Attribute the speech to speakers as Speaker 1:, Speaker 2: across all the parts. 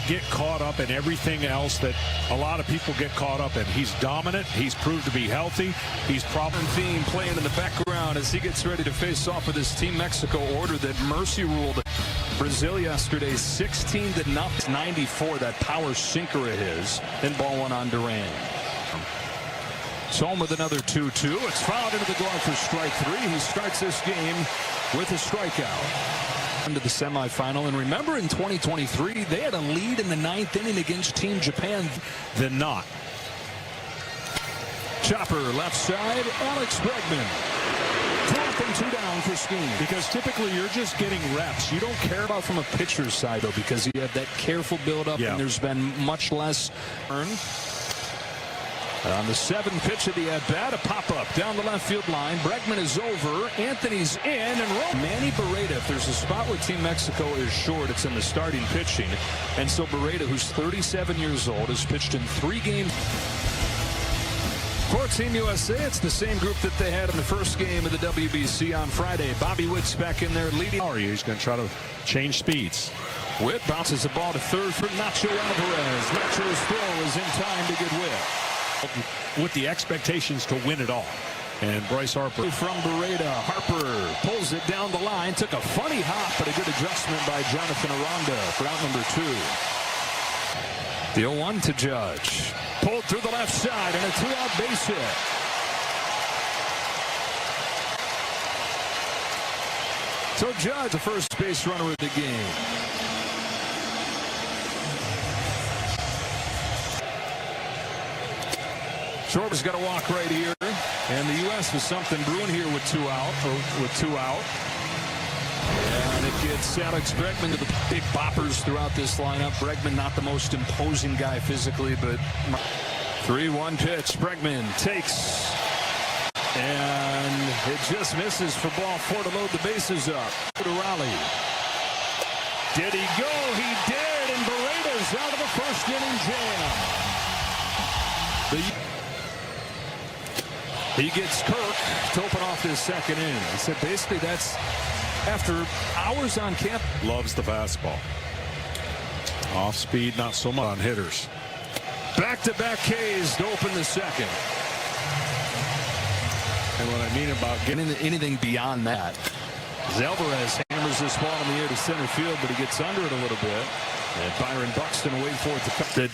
Speaker 1: get caught up in everything else that a lot of people get caught up in. He's dominant. He's proved to be healthy. He's probably
Speaker 2: theme playing in the background as he gets ready to face off with his Team Mexico order that mercy ruled Brazil yesterday 16-0. 94, that power sinker of his. Then ball one on Duran. It's home with another 2-2. It's fouled into the glove for strike three. He starts this game with a strikeout. Into the semifinal. And remember, in 2023, they had a lead in the ninth inning against Team Japan.
Speaker 1: than not.
Speaker 2: Chopper left side. Alex Bregman. 2 up and 2 down for Skeens.
Speaker 1: Because typically you're just getting reps. You don't care
Speaker 2: About from a pitcher's side, though, because you have that careful build-up,
Speaker 1: Yeah.
Speaker 2: and there's been much less earn. On the 7th pitch of the at-bat, a pop-up down the left field line. Bregman is over. Anthony's in, and Manny Barreda, if there's a spot where Team Mexico is short, it's in the starting pitching. And so Barreda, who's 37 years old, has pitched in 3 games. For Team USA, it's the same group that they had in the first game of the WBC on Friday. Bobby Witt's back in there leading.
Speaker 1: He's going to try to change speeds.
Speaker 2: Witt bounces the ball to third for Nacho Alvarez. Nacho's throw is in time to get Witt.
Speaker 1: With the expectations to win it all. And Bryce Harper.
Speaker 2: From Barreda, Harper pulls it down the line. Took a funny hop, but a good adjustment by Jonathan Aranda for out number 2. The 0-1 to Judge. Pulled through the left side and a 2-out base hit. So Judge, the first base runner of the game. Schwarber's got a walk right here, and the U.S. with something brewing here with 2 out. And it gets Alex Bregman to the big boppers throughout this lineup. Bregman not the most imposing guy physically, but 3-1 pitch. Bregman takes, and it just misses for ball 4 to load the bases up. To Raleigh. Did he go? He did, and Barreda's out of the first inning jam. He gets Kirk to open off his second inning. He said basically that's after hours on camp.
Speaker 1: Loves the fastball. Off speed, not so much on hitters.
Speaker 2: Back-to-back Ks to open the second.
Speaker 1: And what I mean about
Speaker 2: getting anything beyond that, Alvarez hammers this ball in the air to center field, but he gets under it a little bit. And Byron Buxton waiting for it to come. That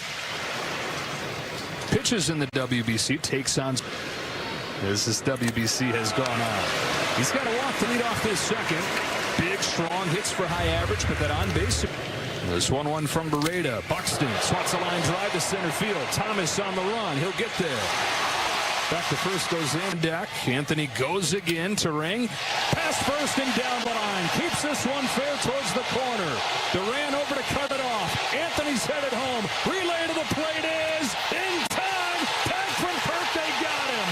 Speaker 2: pitches in the WBC, takes on as this WBC has gone on. He's got to walk to lead off this second. Big, strong hits for high average, but that on base. There's 1-1 from Barreda. Buxton swats a line drive to center field. Thomas on the run. He'll get there. Back to first goes in deck. Anthony goes again to ring. Past first and down the line. Keeps this one fair towards the corner. Duran over to cut it off. Anthony's headed home. Relay to the plate is in time. Tag from Kirk. They got him.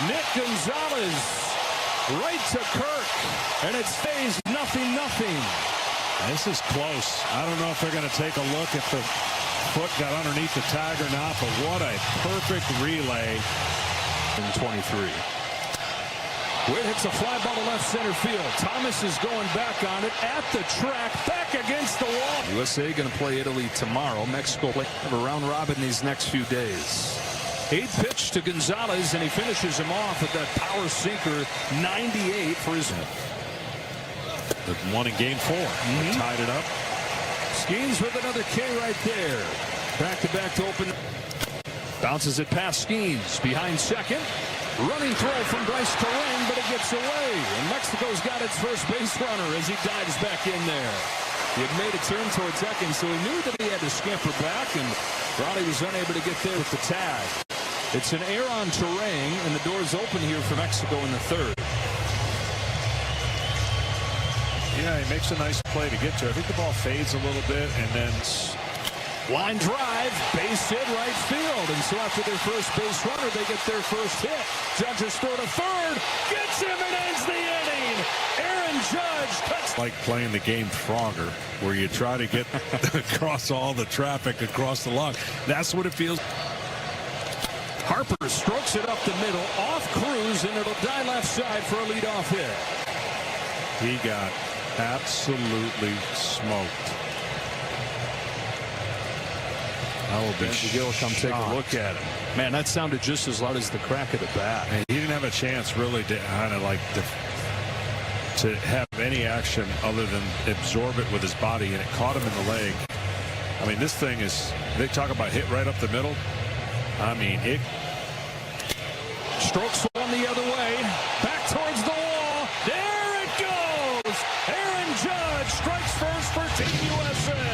Speaker 2: Nick Gonzalez right to Kirk, and it stays 0-0.
Speaker 1: This is close. I don't know if they're going to take a look if the foot got underneath the tag or not, but what a perfect relay.
Speaker 2: In 23. Witt hits a fly ball to left center field. Thomas is going back on it at the track, back against the wall. USA going to play Italy tomorrow. Mexico play a round robin these next few days. 8th pitch to Gonzalez, and he finishes him off with that power sinker, 98 for his.
Speaker 1: The one in game 4. Tied it up.
Speaker 2: Skeens with another K right there. Back-to-back to open. Bounces it past Skeens. Behind second. Running throw from Bryce Terrain, but it gets away. And Mexico's got its first base runner as he dives back in there. He had made a turn towards second, so he knew that he had to scamper back, and Raleigh was unable to get there with the tag. It's an error on Terrain, and the door's open here for Mexico in the 3rd.
Speaker 1: Yeah, he makes a nice play to get to. I think the ball fades a little bit, and then
Speaker 2: line drive, base hit right field. And so after their first base runner, they get their first hit. Judge's throw to third, gets him and ends the inning. Aaron Judge cuts.
Speaker 1: Like playing the game Frogger, where you try to get across all the traffic across the log. That's what it feels.
Speaker 2: Harper strokes it up the middle, off Cruz, and it'll die left side for a leadoff hit.
Speaker 1: He got Absolutely smoked. I will be
Speaker 2: shocked. Come take a look at it. Man, that sounded just as loud as the crack of the bat.
Speaker 1: And he didn't have a chance really to kind of like to have any action other than absorb it with his body, and it caught him in the leg. I mean, this thing is, they talk about hit right up the middle. I mean, it
Speaker 2: strokes one the other way, back towards the wall. There it goes. Aaron Judge strikes first for Team USA.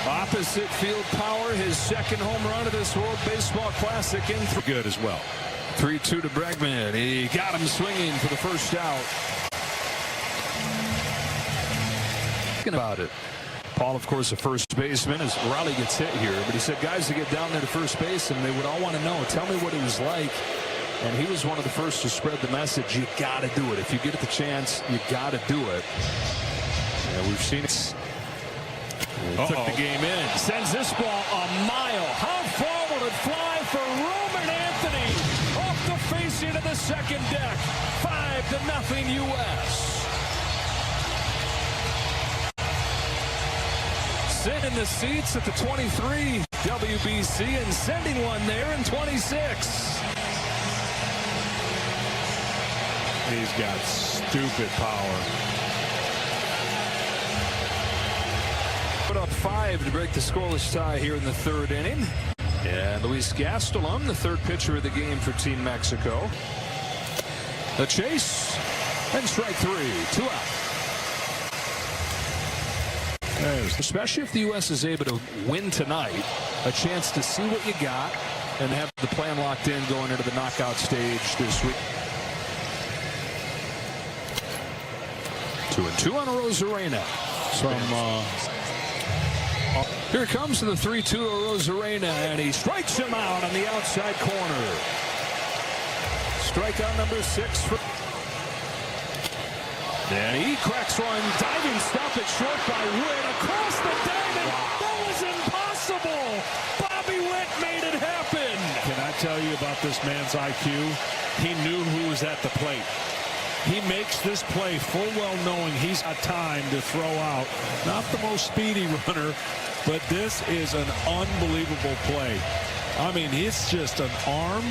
Speaker 2: Opposite field power, his second home run of this World Baseball Classic in
Speaker 1: good as well.
Speaker 2: 3-2 to Bregman. He got him swinging for the first out. Thinking about it. Paul, of course, a first baseman, as Raleigh gets hit here, but he said guys to get down there to first base and they would all want to know, tell me what it was like. And he was one of the first to spread the message. You got to do it. If you get the chance, you got to do it. Yeah, we've seen it. Took the game in. Sends this ball a mile. How far will it fly for Roman Anthony? Off the face into the second deck. 5-0 U.S. Sit in the seats at the 23 WBC and sending one there in 26.
Speaker 1: He's got stupid power.
Speaker 2: Put up 5 to break the scoreless tie here in the third inning. And Luis Gastelum, the third pitcher of the game for Team Mexico. The chase and strike 3, 2 out. Especially if the U.S. is able to win tonight, a chance to see what you got and have the plan locked in going into the knockout stage this week. 2-2 on Rosarena. Here comes the 3-2 to Rosarena, and he strikes him out on the outside corner. Strikeout number 6 for. And he cracks one, diving stop at short by Witt across the diamond. Wow. That was impossible. Bobby Witt made it happen.
Speaker 1: Can I tell you about this man's IQ? He knew who was at the plate. He makes this play full well knowing he's got time to throw out. Not the most speedy runner, but this is an unbelievable play. I mean, it's just an arm.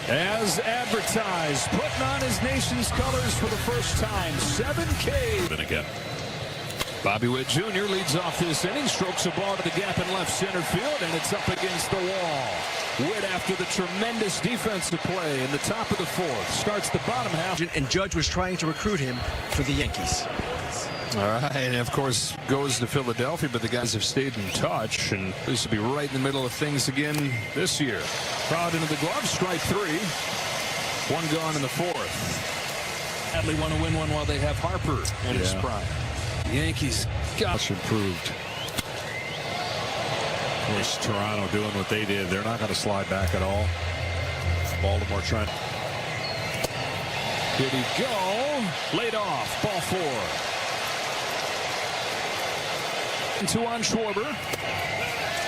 Speaker 2: As advertised, putting on his nation's colors for the first time. 7K.
Speaker 1: And again.
Speaker 2: Bobby Witt Jr. leads off this inning, strokes a ball to the gap in left center field, and it's up against the wall. Witt, after the tremendous defensive play in the top of the fourth, starts the bottom half.
Speaker 3: And Judge was trying to recruit him for the Yankees.
Speaker 2: All right, and of course goes to Philadelphia, but the guys have stayed in touch, and this will be right in the middle of things again this year. Crowd into the glove, strike 3. 1 gone in the fourth. Badly want to win one while they have Harper in his prime. The Yankees got
Speaker 1: much improved. Of course, Toronto doing what they did. They're not going to slide back at all. Baltimore trying.
Speaker 2: Here we go. Laid off. Ball 4. 2 on Schwarber.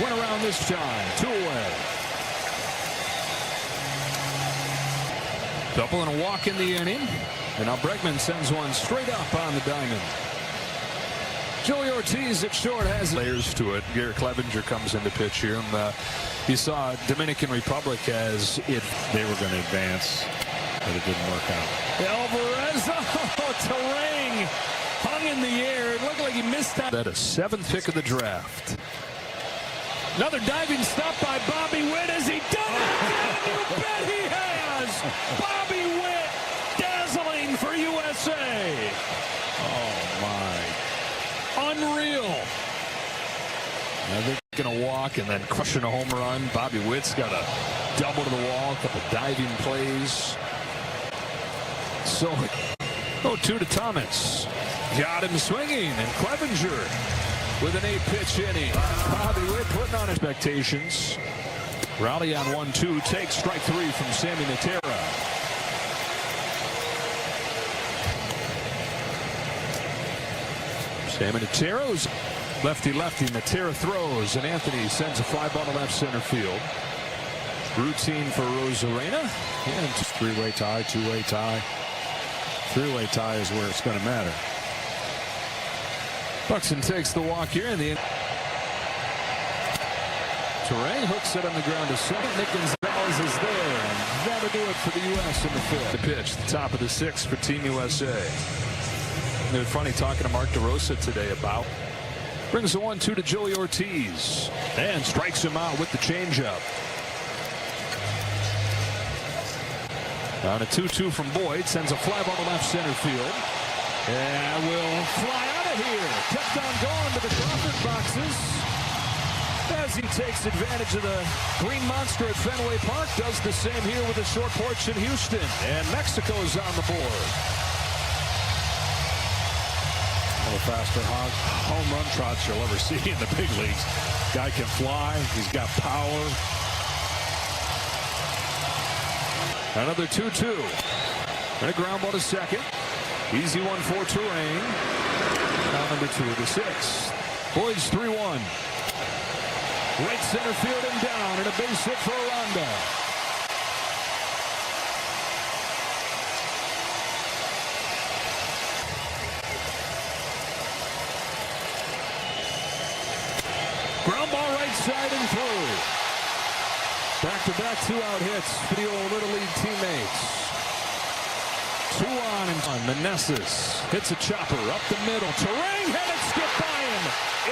Speaker 2: Went around this time. 2 away. Double and a walk in the inning. And now Bregman sends one straight up on the diamond. Joey Ortiz at short has layers to it. Garrett Clevenger comes into pitch here. And you saw Dominican Republic as if
Speaker 1: they were going to advance, but it didn't work out.
Speaker 2: Alvarez, Terang hung in the air. It looked like he missed that. That a 7th pick of the draft. Another diving stop by Bobby Witt. Has he done it again? You bet he has. Bobby Witt, dazzling for USA.
Speaker 1: Oh, my.
Speaker 2: Unreal. Now they're going to walk and then crushing a home run. Bobby Witt's got a double to the wall, a couple diving plays. So, 0-2 to Thomas. Got him swinging, and Clevenger with an 8-pitch inning. Bobby Witt putting on expectations. Rowley on 1-2 takes strike 3 from Sammy Natera. Sammy Natero's lefty-lefty. Natera throws, and Anthony sends a fly ball to left center field. Routine for Rosarena.
Speaker 1: And three-way tie, two-way tie. Three-way tie is where it's going to matter.
Speaker 2: Buxton takes the walk here in the Terrain hooks it on the ground to second. Nick Gonzalez is there, and that'll do it for the U.S. in the fifth. The pitch, the top of the sixth for Team USA. It was funny talking to Mark DeRosa today about. Brings the 1-2 to Joey Ortiz and strikes him out with the changeup. On a 2-2 from Boyd, sends a fly ball to left center field. And will fly out of here. Kept on going to the Crawford boxes. As he takes advantage of the green monster at Fenway Park, does the same here with a short porch in Houston. And Mexico is on the board.
Speaker 1: One of the faster home run trots you'll ever see in the big leagues. Guy can fly. He's got power.
Speaker 2: Another 2-2. And a ground ball to second. Easy one for Terrain. Now number 2 of the 6th. Boyd's 3-1. Right center field and down, and a base hit for Aranda. Ground ball right side and through. Back-to-back 2-out hits for the old Little League teammates. 2 on and on. Meneses hits a chopper up the middle. Terrain had it skip by him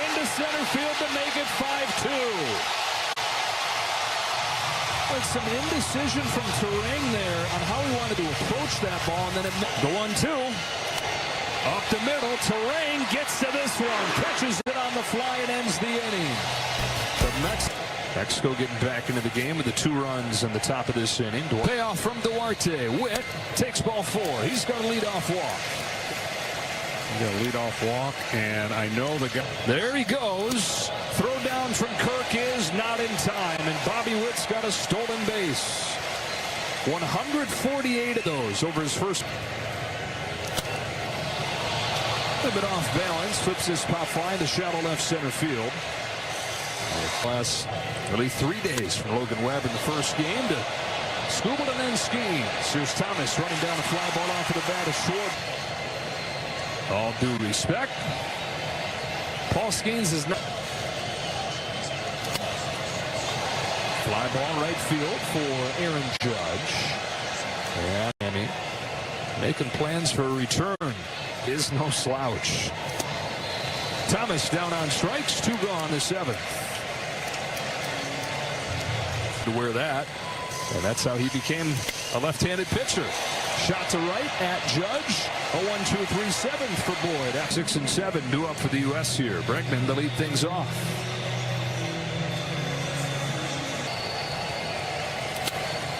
Speaker 2: into center field to make it 5-2. With some indecision from Terrain there on how he wanted to approach that ball, and then the 1-2 up the middle. Terrain gets to this one, catches it on the fly, and ends the inning. Mexico getting back into the game with the 2 runs in the top of this inning. Payoff from Duarte. Witt takes ball 4. He's got a leadoff walk.
Speaker 1: He's got a leadoff walk, and I know the guy.
Speaker 2: There he goes. Throw down from Kirk is not in time, and Bobby Witt's got a stolen base. 148 of those over his first. A bit off balance. Flips his pop fly into shallow left center field. Last really 3 days from Logan Webb in the first game to scuba and then ski. Here's Thomas running down a fly ball off of the bat of short. All due respect. Paul Skeens is not. Fly ball right field for Aaron Judge. And Miami making plans for a return. Is no slouch. Thomas down on strikes. 2 gone, the 7th. To wear that, and that's how he became a left-handed pitcher. Shot to right at Judge. A 1-2-3 7th for Boyd. 6 and 7 due up for the U.S. here. Bregman to lead things off.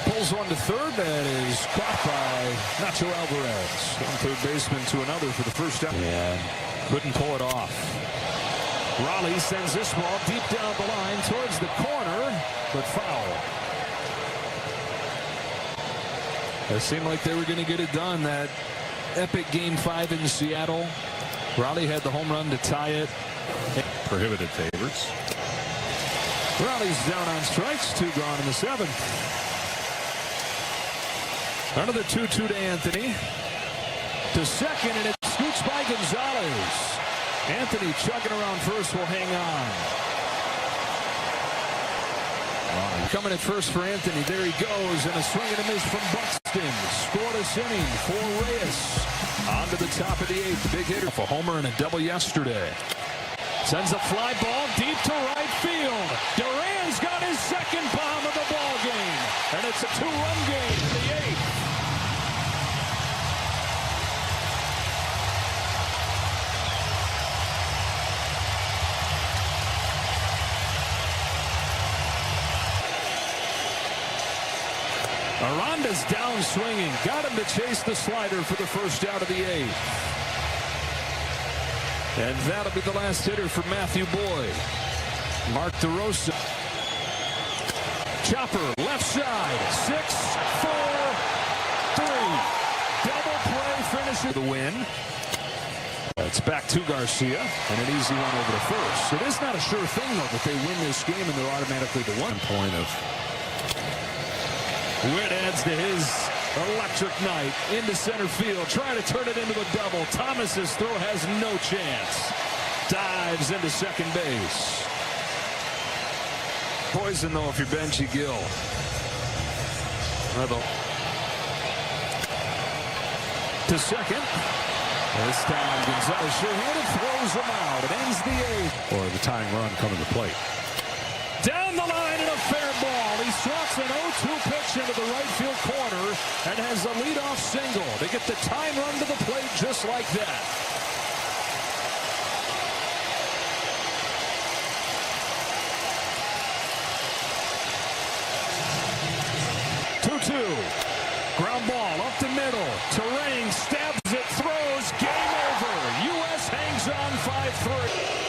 Speaker 2: Pulls one to third. That is caught by Nacho Alvarez. One third baseman to another for the first time. And couldn't pull it off. Raleigh sends this ball deep down the line towards the corner, but foul. It seemed like they were going to get it done. That epic Game 5 in Seattle. Raleigh had the home run to tie it.
Speaker 1: Prohibited favorites.
Speaker 2: Raleigh's down on strikes. 2 gone in the 7th. Another 2-2 to Anthony. To second, and it scoots by Gonzalez. Anthony chugging around first will hang on. Coming at first for Anthony. There he goes, and a swing and a miss from Buxton. Scoreless inning for Reyes. On to the top of the 8th. Big hitter. A homer and a double yesterday. Sends a fly ball deep to right field. Duran's got his second bomb of the ball game, and it's a 2-run game in the 8th. Aranda's down swinging. Got him to chase the slider for the first out of the 8th. And that'll be the last hitter for Matthew Boyd. Mark DeRosa. Chopper, left side, 6-4-3. Double play finisher. The win. It's back to Garcia, and an easy one over to first. It is not a sure thing, though, that they win this game and they're automatically the 1 point of. Witt adds to his electric night into center field, trying to turn it into a double. Thomas's throw has no chance. Dives into second base. Poison, though, if you're Benji Gill. To second. This time, Gonzalez sure-handed, throws him out. It ends the 8th.
Speaker 1: Or the tying run coming to plate.
Speaker 2: Down the line and a fair ball. He swats an 0-2 pitch into the right field corner and has a leadoff single. They get the tying run to the plate just like that. Ground ball up the middle. Terang stabs it, throws. Game over. U.S. hangs on 5-3.